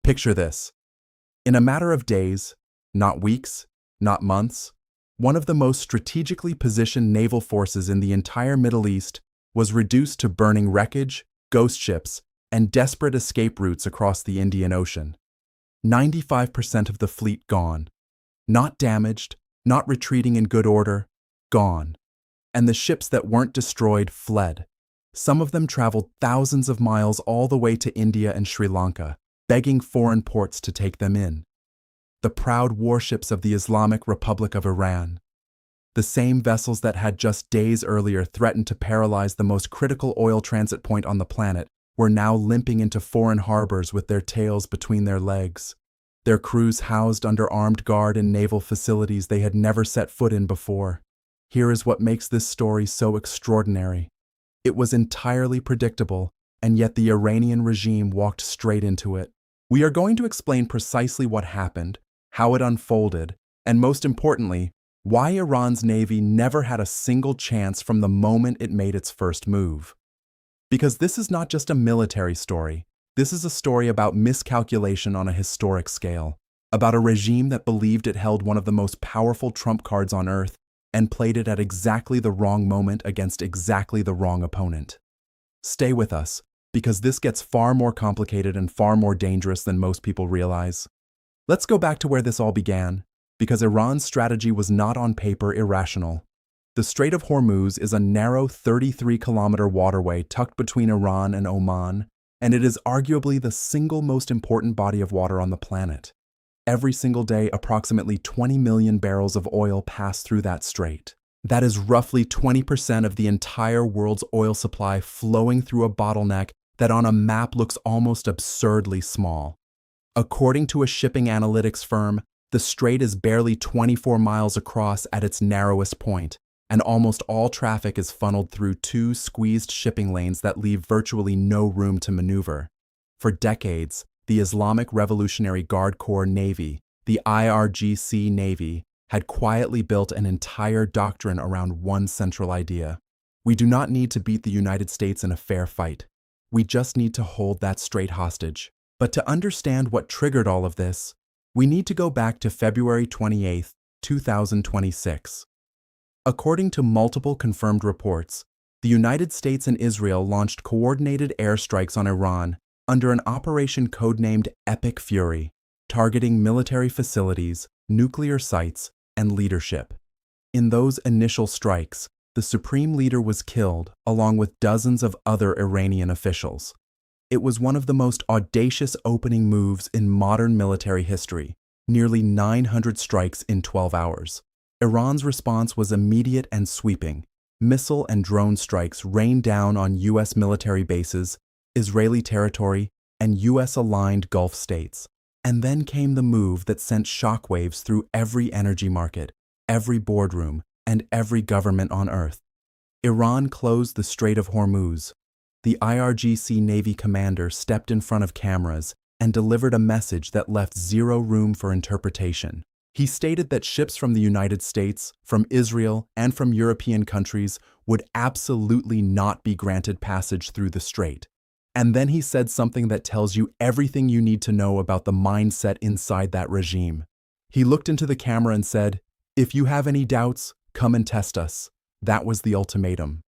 Picture this. In a matter of days, not weeks, not months, one of the most strategically positioned naval forces in the entire Middle East was reduced to burning wreckage, ghost ships, and desperate escape routes across the Indian Ocean. 95% of the fleet gone. Not damaged, not retreating in good order, gone. And the ships that weren't destroyed fled. Some of them traveled thousands of miles all the way to India and Sri Lanka, begging foreign ports to take them in. The proud warships of the Islamic Republic of Iran. The same vessels that had just days earlier threatened to paralyze the most critical oil transit point on the planet were now limping into foreign harbors with their tails between their legs. Their crews housed under armed guard in naval facilities they had never set foot in before. Here is what makes this story so extraordinary. It was entirely predictable, and yet the Iranian regime walked straight into it. We are going to explain precisely what happened, how it unfolded, and most importantly, why Iran's navy never had a single chance from the moment it made its first move. Because this is not just a military story. This is a story about miscalculation on a historic scale, about a regime that believed it held one of the most powerful trump cards on earth and played it at exactly the wrong moment against exactly the wrong opponent. Stay with us, because this gets far more complicated and far more dangerous than most people realize. Let's go back to where this all began, because Iran's strategy was not on paper irrational. The Strait of Hormuz is a narrow 33-kilometer waterway tucked between Iran and Oman, and it is arguably the single most important body of water on the planet. Every single day, approximately 20 million barrels of oil pass through that strait. That is roughly 20% of the entire world's oil supply flowing through a bottleneck that on a map looks almost absurdly small. According to a shipping analytics firm, the strait is barely 24 miles across at its narrowest point, and almost all traffic is funneled through two squeezed shipping lanes that leave virtually no room to maneuver. For decades, the Islamic Revolutionary Guard Corps Navy, the IRGC Navy, had quietly built an entire doctrine around one central idea. We do not need to beat the United States in a fair fight. We just need to hold that strait hostage. But to understand what triggered all of this, we need to go back to February 28, 2026. According to multiple confirmed reports, the United States and Israel launched coordinated airstrikes on Iran under an operation codenamed Epic Fury, targeting military facilities, nuclear sites, and leadership. In those initial strikes, the supreme leader was killed, along with dozens of other Iranian officials. It was one of the most audacious opening moves in modern military history, nearly 900 strikes in 12 hours. Iran's response was immediate and sweeping. Missile and drone strikes rained down on U.S. military bases, Israeli territory, and U.S.-aligned Gulf states. And then came the move that sent shockwaves through every energy market, every boardroom, and every government on Earth. Iran closed the Strait of Hormuz. The IRGC Navy commander stepped in front of cameras and delivered a message that left zero room for interpretation. He stated that ships from the United States, from Israel, and from European countries would absolutely not be granted passage through the strait. And then he said something that tells you everything you need to know about the mindset inside that regime. He looked into the camera and said, "If you have any doubts, come and test us." That was the ultimatum.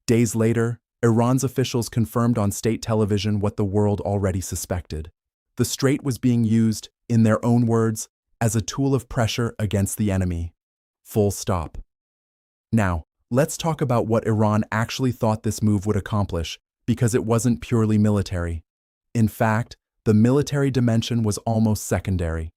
Days later, Iran's officials confirmed on state television what the world already suspected. The strait was being used, in their own words, as a tool of pressure against the enemy. Full stop. Now, let's talk about what Iran actually thought this move would accomplish, because it wasn't purely military. In fact, the military dimension was almost secondary.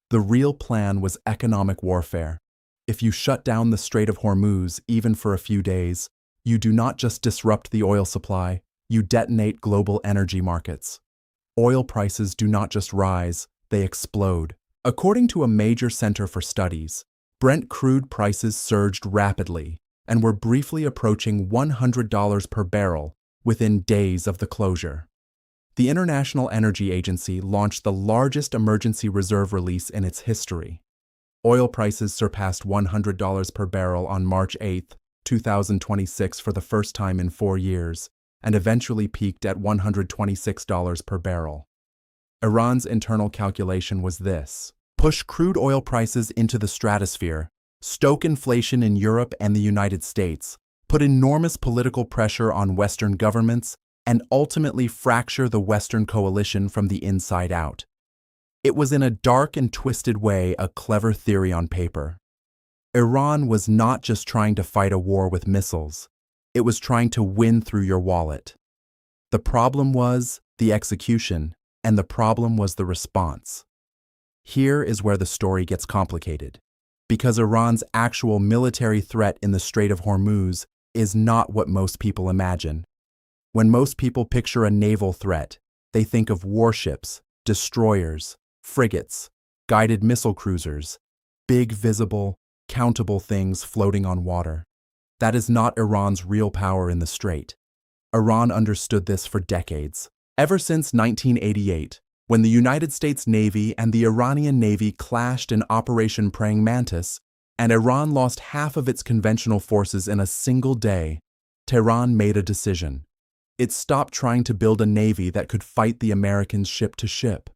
The real plan was economic warfare. If you shut down the Strait of Hormuz, even for a few days, you do not just disrupt the oil supply, you detonate global energy markets. Oil prices do not just rise, they explode. According to a major center for studies, Brent crude prices surged rapidly and were briefly approaching $100 per barrel within days of the closure. The International Energy Agency launched the largest emergency reserve release in its history. Oil prices surpassed $100 per barrel on March 8, 2026 for the first time in 4 years, and eventually peaked at $126 per barrel. Iran's internal calculation was this: push crude oil prices into the stratosphere, stoke inflation in Europe and the United States, put enormous political pressure on Western governments, and ultimately fracture the Western coalition from the inside out. It was in a dark and twisted way a clever theory on paper. Iran was not just trying to fight a war with missiles, it was trying to win through your wallet. The problem was the execution, and the problem was the response. Here is where the story gets complicated, because Iran's actual military threat in the Strait of Hormuz is not what most people imagine. When most people picture a naval threat, they think of warships, destroyers, frigates, guided missile cruisers, big, visible, countable things floating on water. That is not Iran's real power in the strait. Iran understood this for decades, ever since 1988, when the United States Navy and the Iranian Navy clashed in Operation Praying Mantis, and Iran lost half of its conventional forces in a single day. Tehran made a decision. It stopped trying to build a navy that could fight the Americans ship to ship.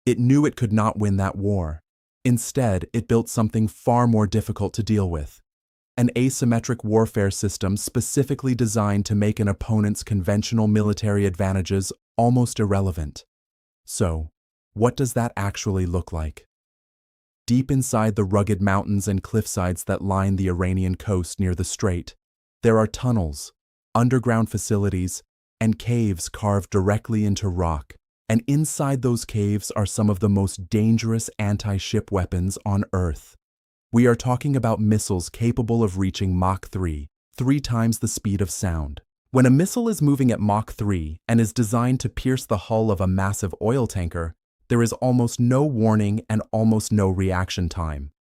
It knew it could not win that war. Instead, it built something far more difficult to deal with: an asymmetric warfare system specifically designed to make an opponent's conventional military advantages almost irrelevant. So, what does that actually look like? Deep inside the rugged mountains and cliffsides that line the Iranian coast near the strait, there are tunnels, underground facilities, and caves carved directly into rock. And inside those caves are some of the most dangerous anti-ship weapons on Earth. We are talking about missiles capable of reaching Mach 3, 3 times the speed of sound. When a missile is moving at Mach 3 and is designed to pierce the hull of a massive oil tanker, there is almost no warning and almost no reaction time.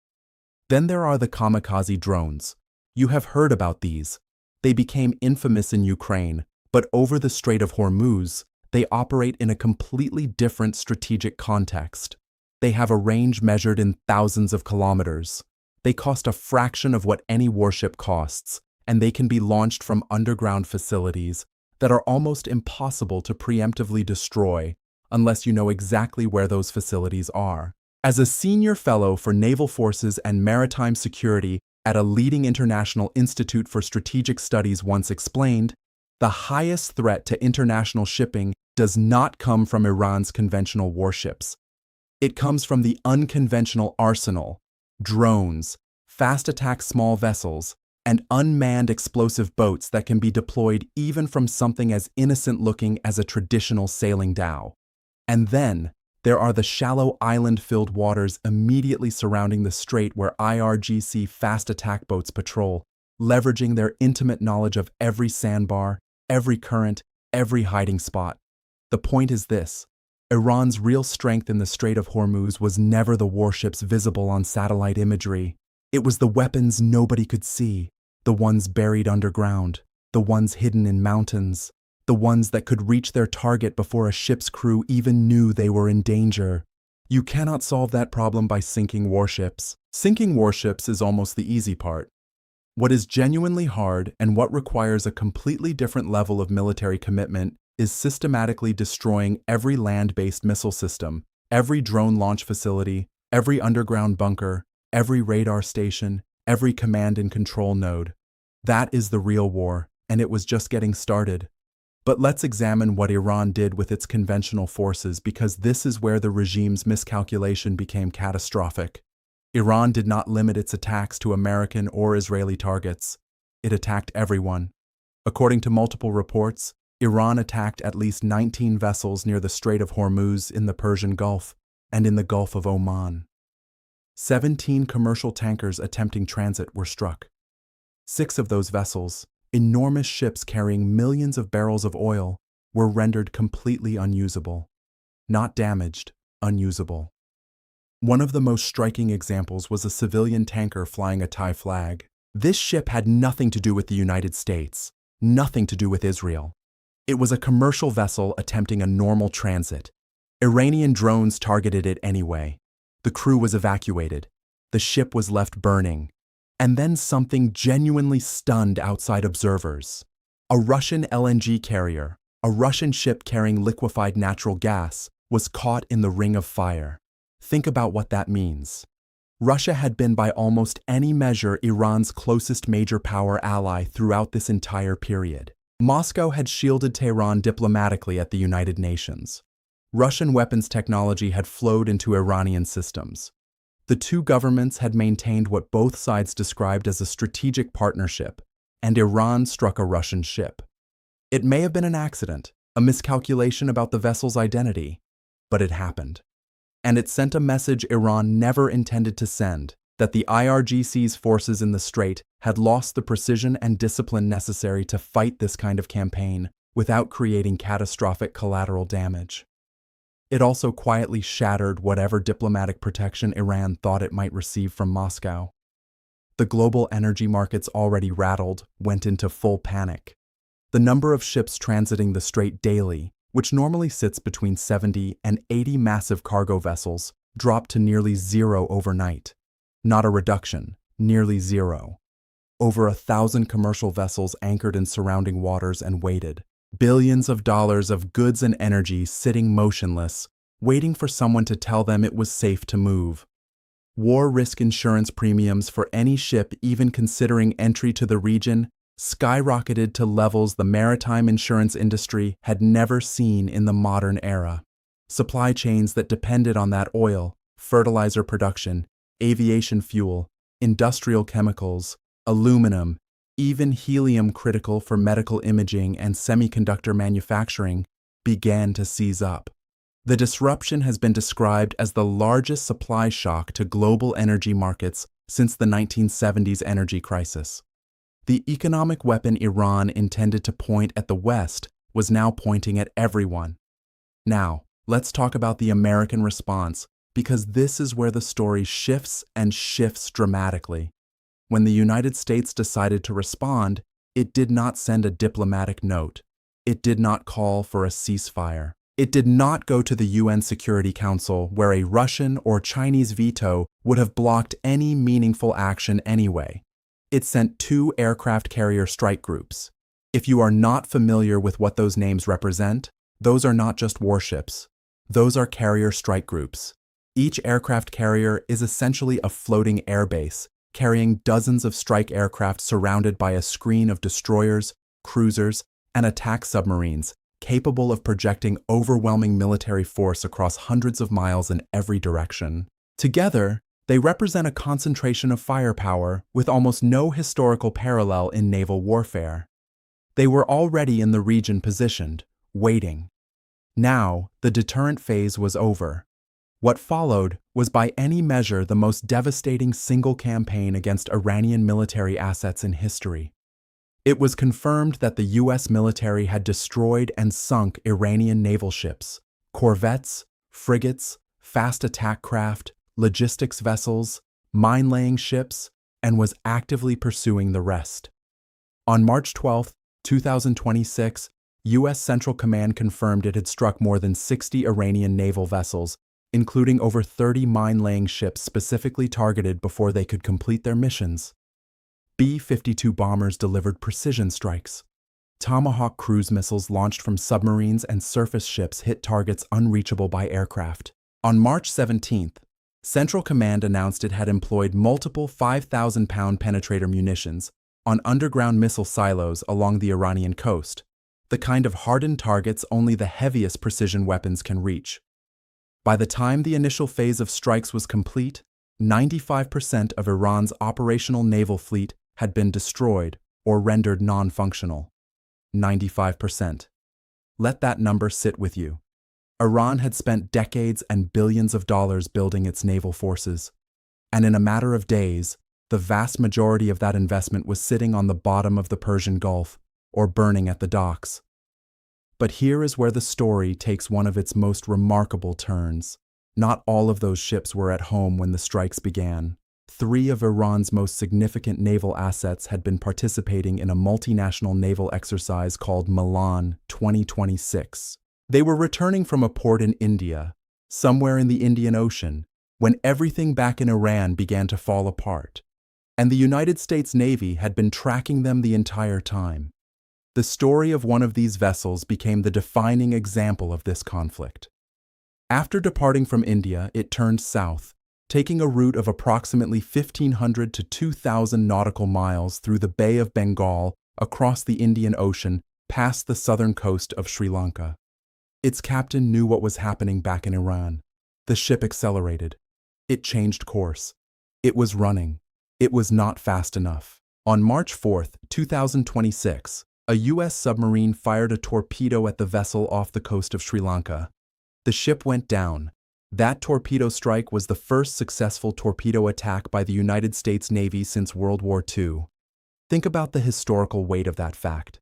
Then there are the kamikaze drones. You have heard about these. They became infamous in Ukraine, but over the Strait of Hormuz, they operate in a completely different strategic context. They have a range measured in thousands of kilometers. They cost a fraction of what any warship costs, and they can be launched from underground facilities that are almost impossible to preemptively destroy unless you know exactly where those facilities are. As a senior fellow for Naval Forces and Maritime Security at a leading international institute for strategic studies once explained, the highest threat to international shipping does not come from Iran's conventional warships. It comes from the unconventional arsenal, drones, fast-attack small vessels, and unmanned explosive boats that can be deployed even from something as innocent-looking as a traditional sailing dhow. And then, there are the shallow island-filled waters immediately surrounding the strait where IRGC fast-attack boats patrol, leveraging their intimate knowledge of every sandbar, every current, every hiding spot. The point is this: Iran's real strength in the Strait of Hormuz was never the warships visible on satellite imagery. It was the weapons nobody could see, the ones buried underground, the ones hidden in mountains, the ones that could reach their target before a ship's crew even knew they were in danger. You cannot solve that problem by sinking warships. Sinking warships is almost the easy part. What is genuinely hard and what requires a completely different level of military commitment is systematically destroying every land-based missile system, every drone launch facility, every underground bunker, every radar station, every command and control node. That is the real war, and it was just getting started. But let's examine what Iran did with its conventional forces, because this is where the regime's miscalculation became catastrophic. Iran did not limit its attacks to American or Israeli targets. It attacked everyone. According to multiple reports, Iran attacked at least 19 vessels near the Strait of Hormuz in the Persian Gulf and in the Gulf of Oman. 17 commercial tankers attempting transit were struck. 6 of those vessels, enormous ships carrying millions of barrels of oil, were rendered completely unusable. Not damaged, unusable. One of the most striking examples was a civilian tanker flying a Thai flag. This ship had nothing to do with the United States, nothing to do with Israel. It was a commercial vessel attempting a normal transit. Iranian drones targeted it anyway. The crew was evacuated. The ship was left burning. And then something genuinely stunned outside observers. A Russian LNG carrier, a Russian ship carrying liquefied natural gas, was caught in the ring of fire. Think about what that means. Russia had been by almost any measure Iran's closest major power ally throughout this entire period. Moscow had shielded Tehran diplomatically at the United Nations. Russian weapons technology had flowed into Iranian systems. The two governments had maintained what both sides described as a strategic partnership, and Iran struck a Russian ship. It may have been an accident, a miscalculation about the vessel's identity, but it happened. And it sent a message Iran never intended to send, that the IRGC's forces in the Strait had lost the precision and discipline necessary to fight this kind of campaign without creating catastrophic collateral damage. It also quietly shattered whatever diplomatic protection Iran thought it might receive from Moscow. The global energy markets, already rattled, went into full panic. The number of ships transiting the Strait daily, which normally sits between 70 and 80 massive cargo vessels, dropped to nearly zero overnight. Not a reduction, nearly zero. Over 1,000 commercial vessels anchored in surrounding waters and waited. Billions of dollars of goods and energy sitting motionless, waiting for someone to tell them it was safe to move. War risk insurance premiums for any ship even considering entry to the region skyrocketed to levels the maritime insurance industry had never seen in the modern era. Supply chains that depended on that oil, fertilizer production, aviation fuel, industrial chemicals, aluminum, even helium critical for medical imaging and semiconductor manufacturing, began to seize up. The disruption has been described as the largest supply shock to global energy markets since the 1970s energy crisis. The economic weapon Iran intended to point at the West was now pointing at everyone. Now, let's talk about the American response, because this is where the story shifts and shifts dramatically. When the United States decided to respond, it did not send a diplomatic note. It did not call for a ceasefire. It did not go to the UN Security Council, where a Russian or Chinese veto would have blocked any meaningful action anyway. It sent 2 aircraft carrier strike groups. If you are not familiar with what those names represent, those are not just warships. Those are carrier strike groups. Each aircraft carrier is essentially a floating airbase, carrying dozens of strike aircraft surrounded by a screen of destroyers, cruisers, and attack submarines, capable of projecting overwhelming military force across hundreds of miles in every direction. Together, they represent a concentration of firepower with almost no historical parallel in naval warfare. They were already in the region positioned, waiting. Now, the deterrent phase was over. What followed was by any measure the most devastating single campaign against Iranian military assets in history. It was confirmed that the U.S. military had destroyed and sunk Iranian naval ships, corvettes, frigates, fast attack craft, logistics vessels, mine-laying ships, and was actively pursuing the rest. On March 12, 2026, U.S. Central Command confirmed it had struck more than 60 Iranian naval vessels, including over 30 mine-laying ships specifically targeted before they could complete their missions. B-52 bombers delivered precision strikes. Tomahawk cruise missiles launched from submarines and surface ships hit targets unreachable by aircraft. On March 17th, Central Command announced it had employed multiple 5,000-pound penetrator munitions on underground missile silos along the Iranian coast, the kind of hardened targets only the heaviest precision weapons can reach. By the time the initial phase of strikes was complete, 95% of Iran's operational naval fleet had been destroyed or rendered non-functional. 95%. Let that number sit with you. Iran had spent decades and billions of dollars building its naval forces, and in a matter of days, the vast majority of that investment was sitting on the bottom of the Persian Gulf or burning at the docks. But here is where the story takes one of its most remarkable turns. Not all of those ships were at home when the strikes began. 3 of Iran's most significant naval assets had been participating in a multinational naval exercise called Milan 2026. They were returning from a port in India, somewhere in the Indian Ocean, when everything back in Iran began to fall apart, and the United States Navy had been tracking them the entire time. The story of one of these vessels became the defining example of this conflict. After departing from India, it turned south, taking a route of approximately 1,500 to 2,000 nautical miles through the Bay of Bengal across the Indian Ocean past the southern coast of Sri Lanka. Its captain knew what was happening back in Iran. The ship accelerated. It changed course. It was running. It was not fast enough. On March 4, 2026, a U.S. submarine fired a torpedo at the vessel off the coast of Sri Lanka. The ship went down. That torpedo strike was the first successful torpedo attack by the United States Navy since World War II. Think about the historical weight of that fact.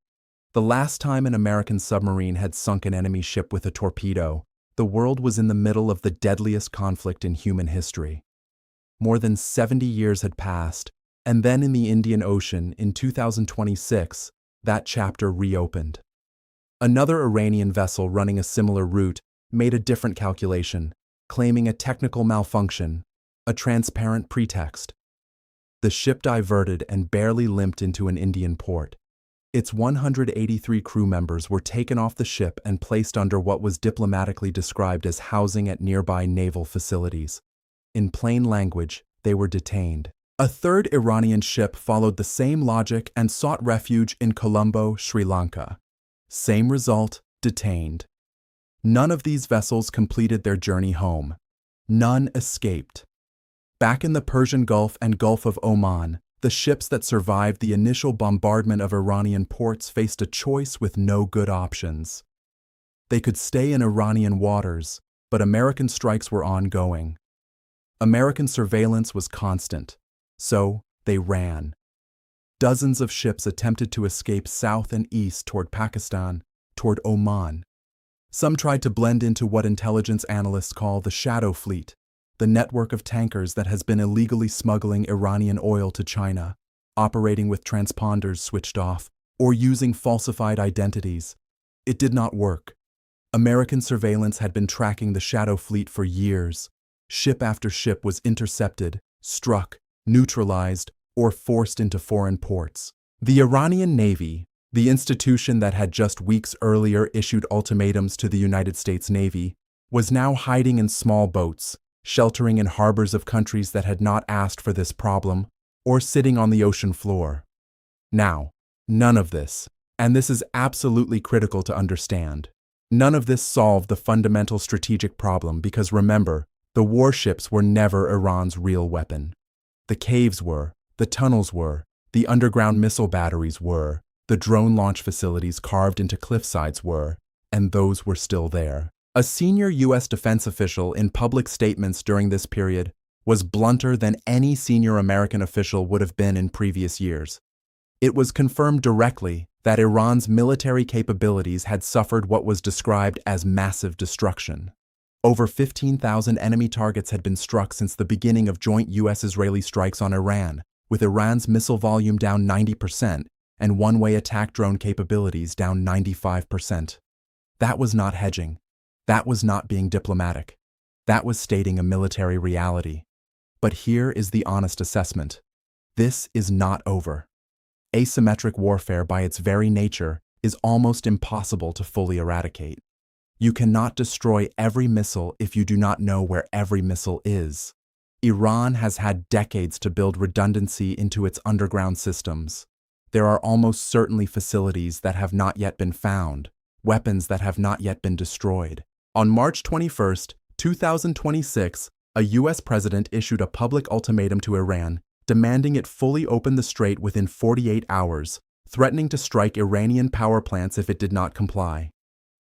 The last time an American submarine had sunk an enemy ship with a torpedo, the world was in the middle of the deadliest conflict in human history. More than 70 years had passed, and then in the Indian Ocean in 2026, that chapter reopened. Another Iranian vessel running a similar route made a different calculation, claiming a technical malfunction, a transparent pretext. The ship diverted and barely limped into an Indian port. Its 183 crew members were taken off the ship and placed under what was diplomatically described as housing at nearby naval facilities. In plain language, they were detained. A third Iranian ship followed the same logic and sought refuge in Colombo, Sri Lanka. Same result, detained. None of these vessels completed their journey home. None escaped. Back in the Persian Gulf and Gulf of Oman, the ships that survived the initial bombardment of Iranian ports faced a choice with no good options. They could stay in Iranian waters, but American strikes were ongoing. American surveillance was constant, so they ran. Dozens of ships attempted to escape south and east toward Pakistan, toward Oman. Some tried to blend into what intelligence analysts call the shadow fleet, the network of tankers that has been illegally smuggling Iranian oil to China, operating with transponders switched off, or using falsified identities. It did not work. American surveillance had been tracking the shadow fleet for years. Ship after ship was intercepted, struck, neutralized, or forced into foreign ports. The Iranian Navy, the institution that had just weeks earlier issued ultimatums to the United States Navy, was now hiding in small boats, sheltering in harbors of countries that had not asked for this problem, or sitting on the ocean floor. Now, none of this, and this is absolutely critical to understand, none of this solved the fundamental strategic problem because remember, the warships were never Iran's real weapon. The caves were, the tunnels were, the underground missile batteries were, the drone launch facilities carved into cliffsides were, and those were still there. A senior U.S. defense official in public statements during this period was blunter than any senior American official would have been in previous years. It was confirmed directly that Iran's military capabilities had suffered what was described as massive destruction. Over 15,000 enemy targets had been struck since the beginning of joint U.S.-Israeli strikes on Iran, with Iran's missile volume down 90% and one-way attack drone capabilities down 95%. That was not hedging. That was not being diplomatic. That was stating a military reality. But here is the honest assessment. This is not over. Asymmetric warfare by its very nature is almost impossible to fully eradicate. You cannot destroy every missile if you do not know where every missile is. Iran has had decades to build redundancy into its underground systems. There are almost certainly facilities that have not yet been found, weapons that have not yet been destroyed. On March 21, 2026, a U.S. president issued a public ultimatum to Iran, demanding it fully open the strait within 48 hours, threatening to strike Iranian power plants if it did not comply.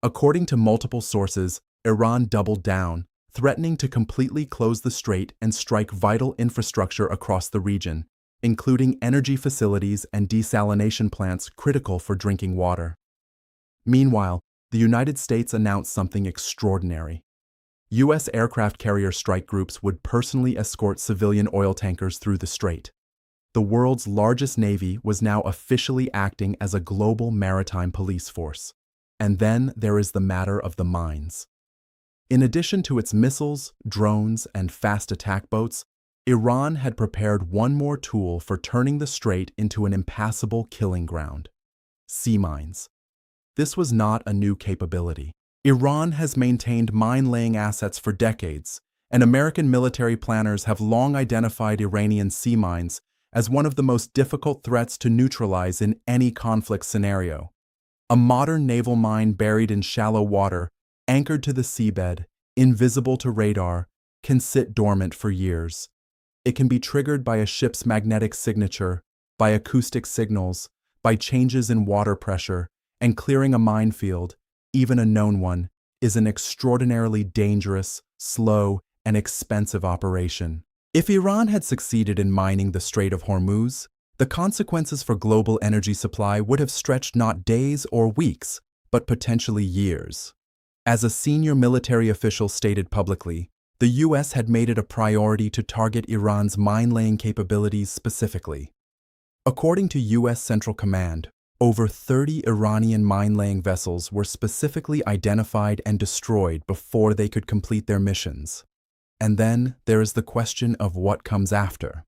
According to multiple sources, Iran doubled down, threatening to completely close the strait and strike vital infrastructure across the region, including energy facilities and desalination plants critical for drinking water. Meanwhile, the United States announced something extraordinary. U.S. aircraft carrier strike groups would personally escort civilian oil tankers through the strait. The world's largest navy was now officially acting as a global maritime police force. And then there is the matter of the mines. In addition to its missiles, drones, and fast attack boats, Iran had prepared one more tool for turning the strait into an impassable killing ground: sea mines. This was not a new capability. Iran has maintained mine-laying assets for decades, and American military planners have long identified Iranian sea mines as one of the most difficult threats to neutralize in any conflict scenario. A modern naval mine buried in shallow water, anchored to the seabed, invisible to radar, can sit dormant for years. It can be triggered by a ship's magnetic signature, by acoustic signals, by changes in water pressure, and clearing a minefield, even a known one, is an extraordinarily dangerous, slow, and expensive operation. If Iran had succeeded in mining the Strait of Hormuz, the consequences for global energy supply would have stretched not days or weeks, but potentially years. As a senior military official stated publicly, the U.S. had made it a priority to target Iran's mine-laying capabilities specifically. According to U.S. Central Command, over 30 Iranian mine-laying vessels were specifically identified and destroyed before they could complete their missions. And then there is the question of what comes after.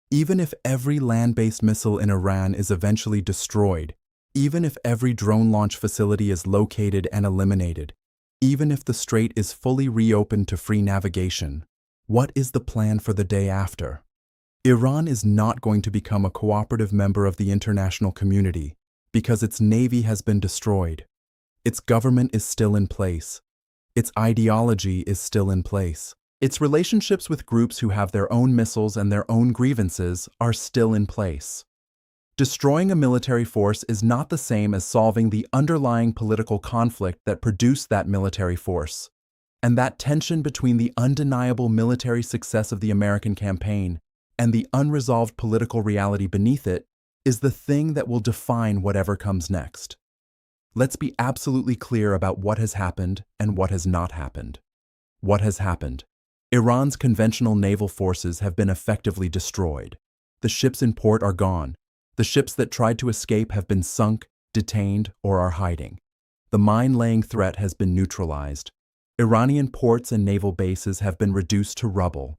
Even if every land-based missile in Iran is eventually destroyed, even if every drone launch facility is located and eliminated, even if the strait is fully reopened to free navigation, what is the plan for the day after? Iran is not going to become a cooperative member of the international community because its navy has been destroyed. Its government is still in place. Its ideology is still in place. Its relationships with groups who have their own missiles and their own grievances are still in place. Destroying a military force is not the same as solving the underlying political conflict that produced that military force. And that tension between the undeniable military success of the American campaign and the unresolved political reality beneath it is the thing that will define whatever comes next. Let's be absolutely clear about what has happened and what has not happened. What has happened? Iran's conventional naval forces have been effectively destroyed. The ships in port are gone. The ships that tried to escape have been sunk, detained, or are hiding. The mine-laying threat has been neutralized. Iranian ports and naval bases have been reduced to rubble.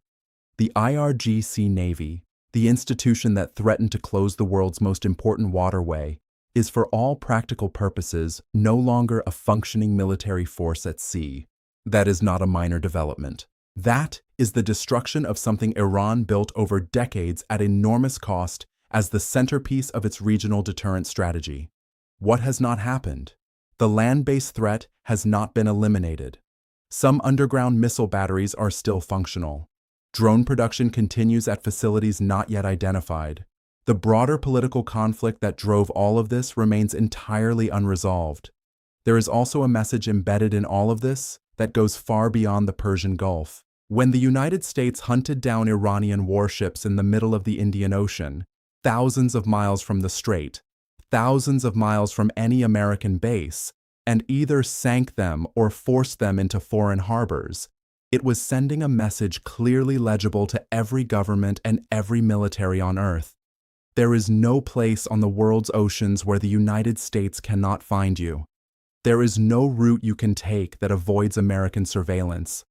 The IRGC Navy, the institution that threatened to close the world's most important waterway, is for all practical purposes no longer a functioning military force at sea. That is not a minor development. That is the destruction of something Iran built over decades at enormous cost as the centerpiece of its regional deterrent strategy. What has not happened? The land-based threat has not been eliminated. Some underground missile batteries are still functional. Drone production continues at facilities not yet identified. The broader political conflict that drove all of this remains entirely unresolved. There is also a message embedded in all of this that goes far beyond the Persian Gulf. When the United States hunted down Iranian warships in the middle of the Indian Ocean, thousands of miles from the strait, thousands of miles from any American base, and either sank them or forced them into foreign harbors, it was sending a message clearly legible to every government and every military on Earth. There is no place on the world's oceans where the United States cannot find you. There is no route you can take that avoids American surveillance.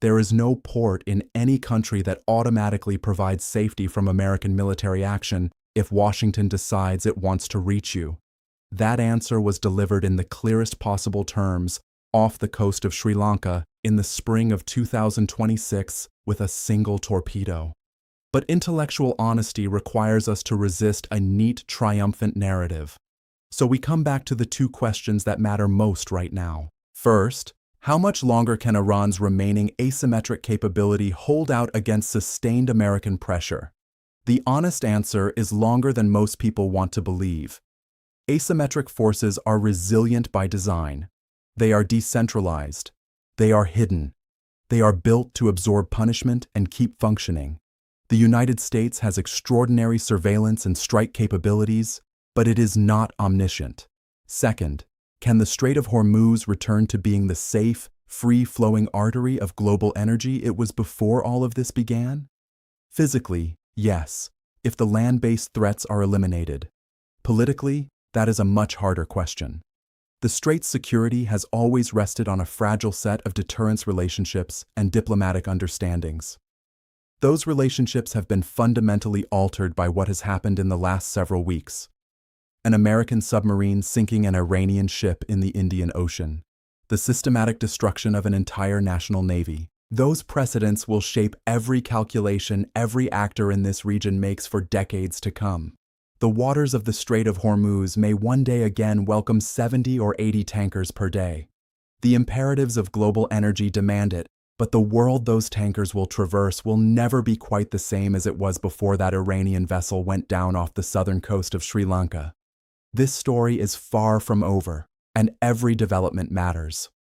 There is no port in any country that automatically provides safety from American military action if Washington decides it wants to reach you. That answer was delivered in the clearest possible terms off the coast of Sri Lanka in the spring of 2026 with a single torpedo. But intellectual honesty requires us to resist a neat, triumphant narrative. So we come back to the two questions that matter most right now. First, how much longer can Iran's remaining asymmetric capability hold out against sustained American pressure? The honest answer is longer than most people want to believe. Asymmetric forces are resilient by design. They are decentralized. They are hidden. They are built to absorb punishment and keep functioning. The United States has extraordinary surveillance and strike capabilities, but it is not omniscient. Second, can the Strait of Hormuz return to being the safe, free-flowing artery of global energy it was before all of this began? Physically, yes, if the land-based threats are eliminated. Politically, that is a much harder question. The Strait's security has always rested on a fragile set of deterrence relationships and diplomatic understandings. Those relationships have been fundamentally altered by what has happened in the last several weeks. An American submarine sinking an Iranian ship in the Indian Ocean. the systematic destruction of an entire national navy. Those precedents will shape every calculation every actor in this region makes for decades to come. The waters of the Strait of Hormuz may one day again welcome 70 or 80 tankers per day. The imperatives of global energy demand it, but the world those tankers will traverse will never be quite the same as it was before that Iranian vessel went down off the southern coast of Sri Lanka. This story is far from over, and every development matters.